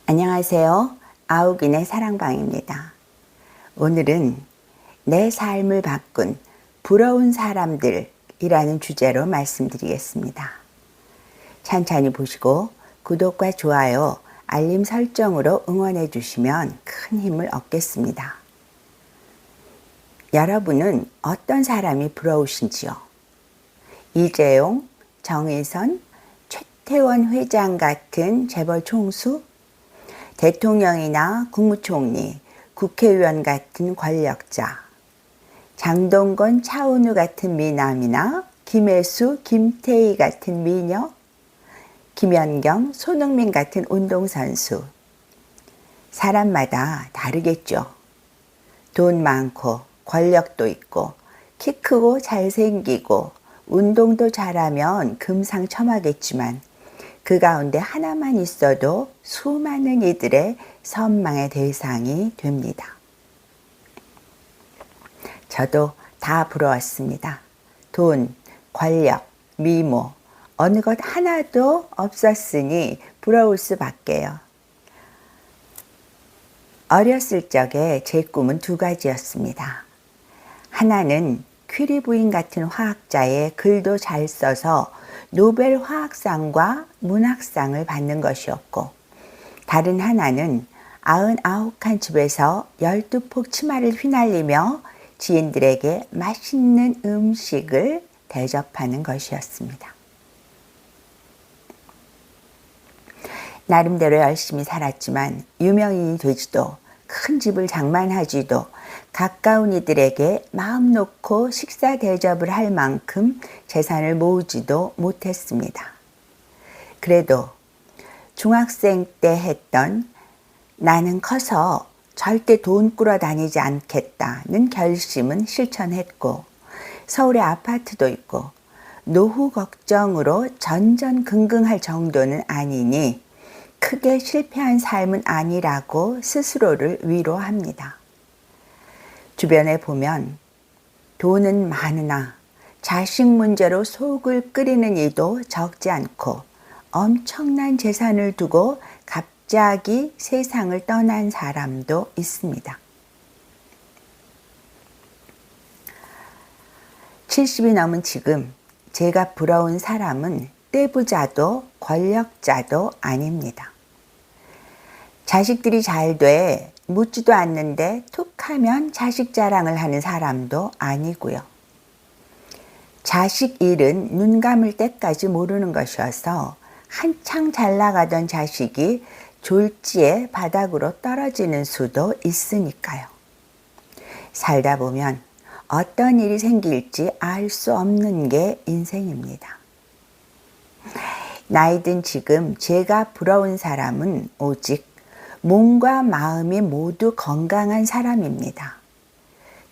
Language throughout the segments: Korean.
안녕하세요. 아욱인의 사랑방입니다. 오늘은 내 삶을 바꾼 부러운 사람들이라는 주제로 말씀드리겠습니다. 찬찬히 보시고 구독과 좋아요, 알림 설정으로 응원해 주시면 큰 힘을 얻겠습니다. 여러분은 어떤 사람이 부러우신지요? 이재용, 정의선, 최태원 회장 같은 재벌 총수? 대통령이나 국무총리, 국회의원 같은 권력자, 장동건, 차은우 같은 미남이나 김혜수, 김태희 같은 미녀, 김연경, 손흥민 같은 운동선수. 사람마다 다르겠죠. 돈 많고 권력도 있고 키 크고 잘생기고 운동도 잘하면 금상첨화겠지만 그 가운데 하나만 있어도 수많은 이들의 선망의 대상이 됩니다. 저도 다 부러웠습니다. 돈, 권력, 미모, 어느 것 하나도 없었으니 부러울 수밖에요. 어렸을 적에 제 꿈은 두 가지였습니다. 하나는 퀴리 부인 같은 화학자의 글도 잘 써서 노벨 화학상과 문학상을 받는 것이었고, 다른 하나는 99칸 집에서 12폭 치마를 휘날리며 지인들에게 맛있는 음식을 대접하는 것이었습니다. 나름대로 열심히 살았지만 유명인이 되지도 큰 집을 장만하지도 가까운 이들에게 마음 놓고 식사 대접을 할 만큼 재산을 모으지도 못했습니다. 그래도 중학생 때 했던 나는 커서 절대 돈 꾸러 다니지 않겠다는 결심은 실천했고, 서울에 아파트도 있고 노후 걱정으로 전전긍긍할 정도는 아니니 크게 실패한 삶은 아니라고 스스로를 위로합니다. 주변에 보면 돈은 많으나 자식 문제로 속을 끓이는 이도 적지 않고 엄청난 재산을 두고 갑자기 세상을 떠난 사람도 있습니다. 70이 넘은 지금 제가 부러운 사람은 떼부자도 권력자도 아닙니다. 자식들이 잘 돼 묻지도 않는데 툭 하면 자식 자랑을 하는 사람도 아니고요. 자식 일은 눈 감을 때까지 모르는 것이어서 한창 잘 나가던 자식이 졸지에 바닥으로 떨어지는 수도 있으니까요. 살다 보면 어떤 일이 생길지 알 수 없는 게 인생입니다. 나이 든 지금 제가 부러운 사람은 오직 몸과 마음이 모두 건강한 사람입니다.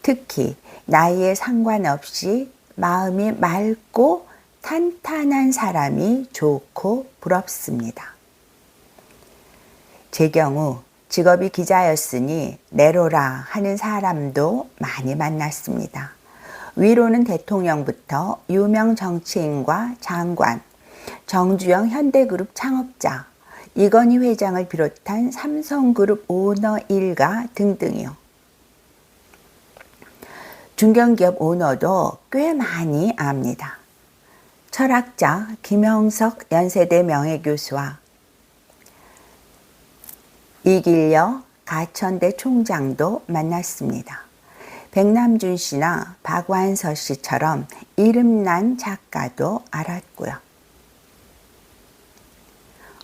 특히 나이에 상관없이 마음이 맑고 탄탄한 사람이 좋고 부럽습니다. 제 경우 직업이 기자였으니 내로라 하는 사람도 많이 만났습니다. 위로는 대통령부터 유명 정치인과 장관, 정주영 현대그룹 창업자, 이건희 회장을 비롯한 삼성그룹 오너 일가 등등이요. 중견기업 오너도 꽤 많이 압니다. 철학자 김형석 연세대 명예교수와 이길려 가천대 총장도 만났습니다. 백남준 씨나 박완서 씨처럼 이름난 작가도 알았고요.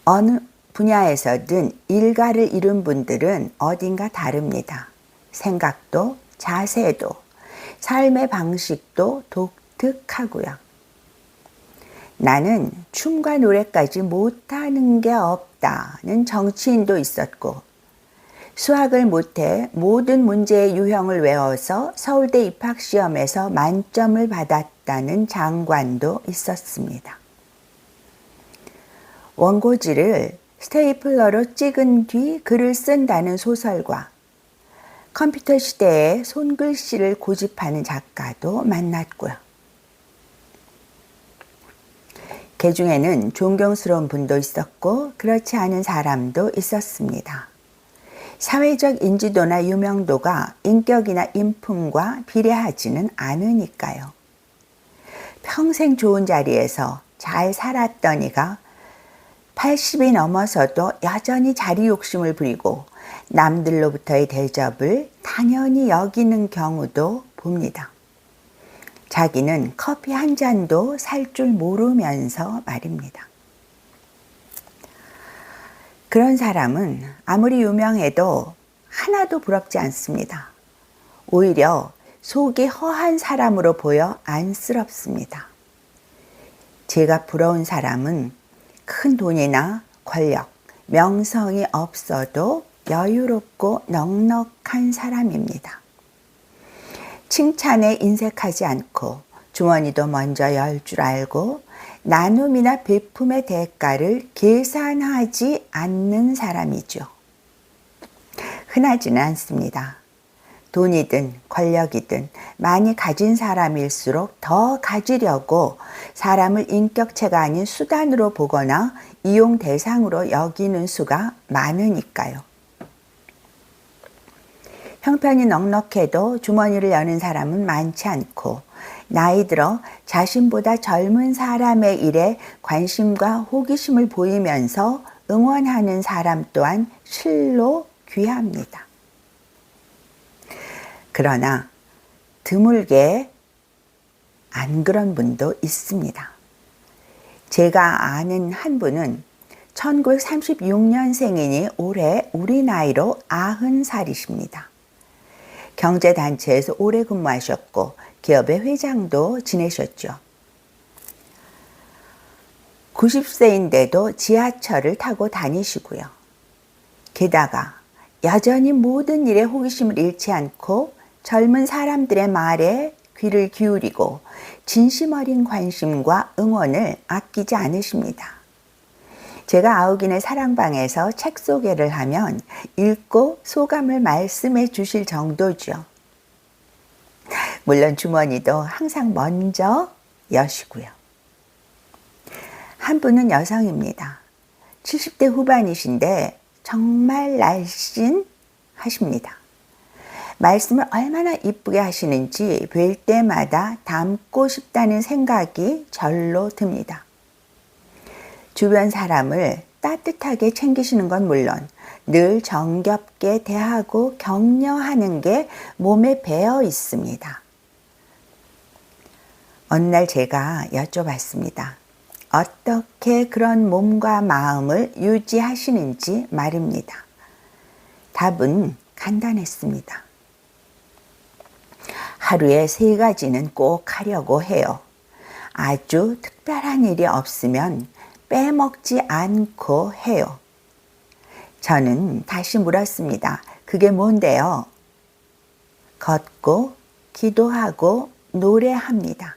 어느 분야에서든 일가를 이룬 분들은 어딘가 다릅니다. 생각도 자세도 삶의 방식도 독특하고요. 나는 춤과 노래까지 못하는 게 없다는 정치인도 있었고, 수학을 못해 모든 문제의 유형을 외워서 서울대 입학시험에서 만점을 받았다는 장관도 있었습니다. 원고지를 스테이플러로 찍은 뒤 글을 쓴다는 소설가, 컴퓨터 시대에 손글씨를 고집하는 작가도 만났고요. 그 중에는 존경스러운 분도 있었고 그렇지 않은 사람도 있었습니다. 사회적 인지도나 유명도가 인격이나 인품과 비례하지는 않으니까요. 평생 좋은 자리에서 잘 살았던 이가 80이 넘어서도 여전히 자리 욕심을 부리고 남들로부터의 대접을 당연히 여기는 경우도 봅니다. 자기는 커피 한 잔도 살 줄 모르면서 말입니다. 그런 사람은 아무리 유명해도 하나도 부럽지 않습니다. 오히려 속이 허한 사람으로 보여 안쓰럽습니다. 제가 부러운 사람은 큰 돈이나 권력, 명성이 없어도 여유롭고 넉넉한 사람입니다. 칭찬에 인색하지 않고 주머니도 먼저 열 줄 알고 나눔이나 베품의 대가를 계산하지 않는 사람이죠. 흔하지는 않습니다. 돈이든 권력이든 많이 가진 사람일수록 더 가지려고 사람을 인격체가 아닌 수단으로 보거나 이용 대상으로 여기는 수가 많으니까요. 형편이 넉넉해도 주머니를 여는 사람은 많지 않고 나이 들어 자신보다 젊은 사람의 일에 관심과 호기심을 보이면서 응원하는 사람 또한 실로 귀합니다. 그러나 드물게 안 그런 분도 있습니다. 제가 아는 한 분은 1936년생이니 올해 우리 나이로 90살이십니다. 경제단체에서 오래 근무하셨고 기업의 회장도 지내셨죠. 90세인데도 지하철을 타고 다니시고요. 게다가 여전히 모든 일에 호기심을 잃지 않고 젊은 사람들의 말에 귀를 기울이고 진심 어린 관심과 응원을 아끼지 않으십니다. 제가 아우긴의 사랑방에서 책 소개를 하면 읽고 소감을 말씀해 주실 정도죠. 물론 주머니도 항상 먼저 여시고요. 한 분은 여성입니다. 70대 후반이신데 정말 날씬하십니다. 말씀을 얼마나 이쁘게 하시는지 뵐 때마다 닮고 싶다는 생각이 절로 듭니다. 주변 사람을 따뜻하게 챙기시는 건 물론 늘 정겹게 대하고 격려하는 게 몸에 배어 있습니다. 어느 날 제가 여쭤봤습니다. 어떻게 그런 몸과 마음을 유지하시는지 말입니다. 답은 간단했습니다. 하루에 3가지는 꼭 하려고 해요. 아주 특별한 일이 없으면 빼먹지 않고 해요. 저는 다시 물었습니다. 그게 뭔데요? 걷고, 기도하고, 노래합니다.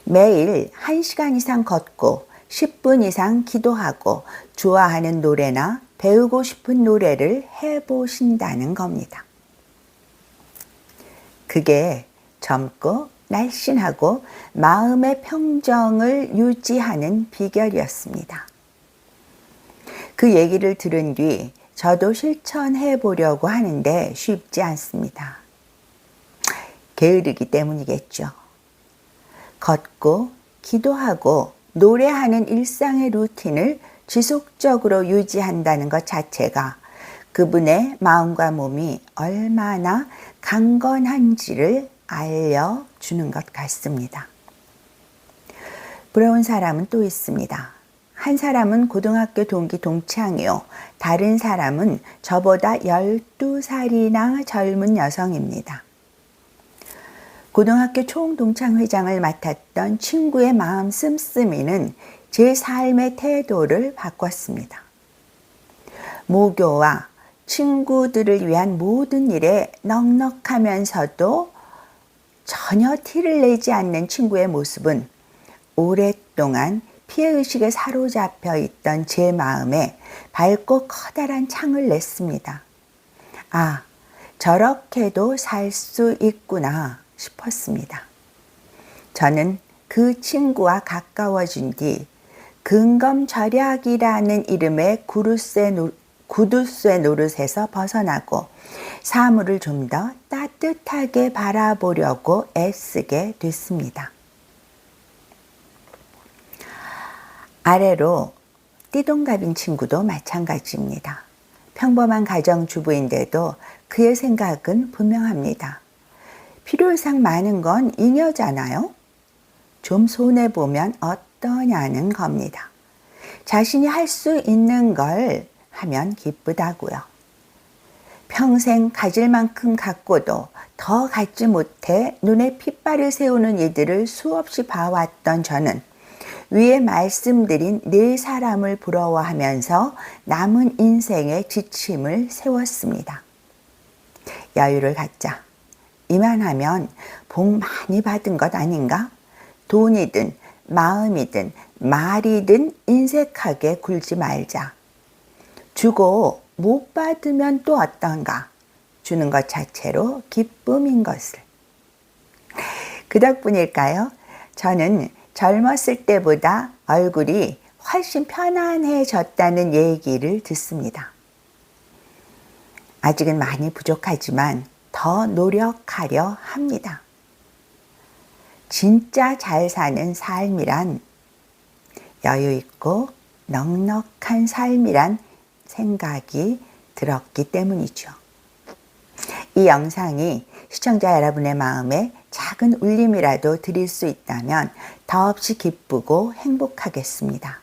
매일 1시간 이상 걷고 10분 이상 기도하고 좋아하는 노래나 배우고 싶은 노래를 해보신다는 겁니다. 그게 젊고 날씬하고 마음의 평정을 유지하는 비결이었습니다. 그 얘기를 들은 뒤 저도 실천해 보려고 하는데 쉽지 않습니다. 게으르기 때문이겠죠. 걷고 기도하고 노래하는 일상의 루틴을 지속적으로 유지한다는 것 자체가 그분의 마음과 몸이 얼마나 강건한지를 알려주는 것 같습니다. 부러운 사람은 또 있습니다. 한 사람은 고등학교 동기 동창이요. 다른 사람은 저보다 12살이나 젊은 여성입니다. 고등학교 총동창회장을 맡았던 친구의 마음 씀씀이는 제 삶의 태도를 바꿨습니다. 모교와 친구들을 위한 모든 일에 넉넉하면서도 전혀 티를 내지 않는 친구의 모습은 오랫동안 피해의식에 사로잡혀 있던 제 마음에 밝고 커다란 창을 냈습니다. 아, 저렇게도 살 수 있구나 싶었습니다. 저는 그 친구와 가까워진 뒤 근검절약이라는 이름의 구두쇠 노릇에서 벗어나고 사물을 좀 더 따뜻하게 바라보려고 애쓰게 됐습니다. 아래로 띠동갑인 친구도 마찬가지입니다. 평범한 가정주부인데도 그의 생각은 분명합니다. 필요 이상 많은 건 잉여잖아요. 좀 손해보면 어떠냐는 겁니다. 자신이 할 수 있는 걸 하면 기쁘다고요. 평생 가질 만큼 갖고도 더 갖지 못해 눈에 핏발을 세우는 이들을 수없이 봐왔던 저는 위에 말씀드린 네 사람을 부러워하면서 남은 인생의 지침을 세웠습니다. 여유를 갖자. 이만하면 복 많이 받은 것 아닌가? 돈이든 마음이든 말이든 인색하게 굴지 말자. 주고 못 받으면 또 어떤가? 주는 것 자체로 기쁨인 것을. 그 덕분일까요? 저는 젊었을 때보다 얼굴이 훨씬 편안해졌다는 얘기를 듣습니다. 아직은 많이 부족하지만 더 노력하려 합니다. 진짜 잘 사는 삶이란 여유 있고 넉넉한 삶이란 생각이 들었기 때문이죠. 이 영상이 시청자 여러분의 마음에 작은 울림이라도 드릴 수 있다면 더없이 기쁘고 행복하겠습니다.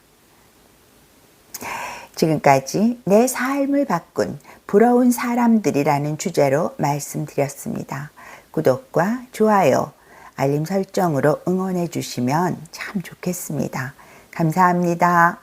지금까지 내 삶을 바꾼 부러운 사람들이라는 주제로 말씀드렸습니다. 구독과 좋아요, 알림 설정으로 응원해 주시면 참 좋겠습니다. 감사합니다.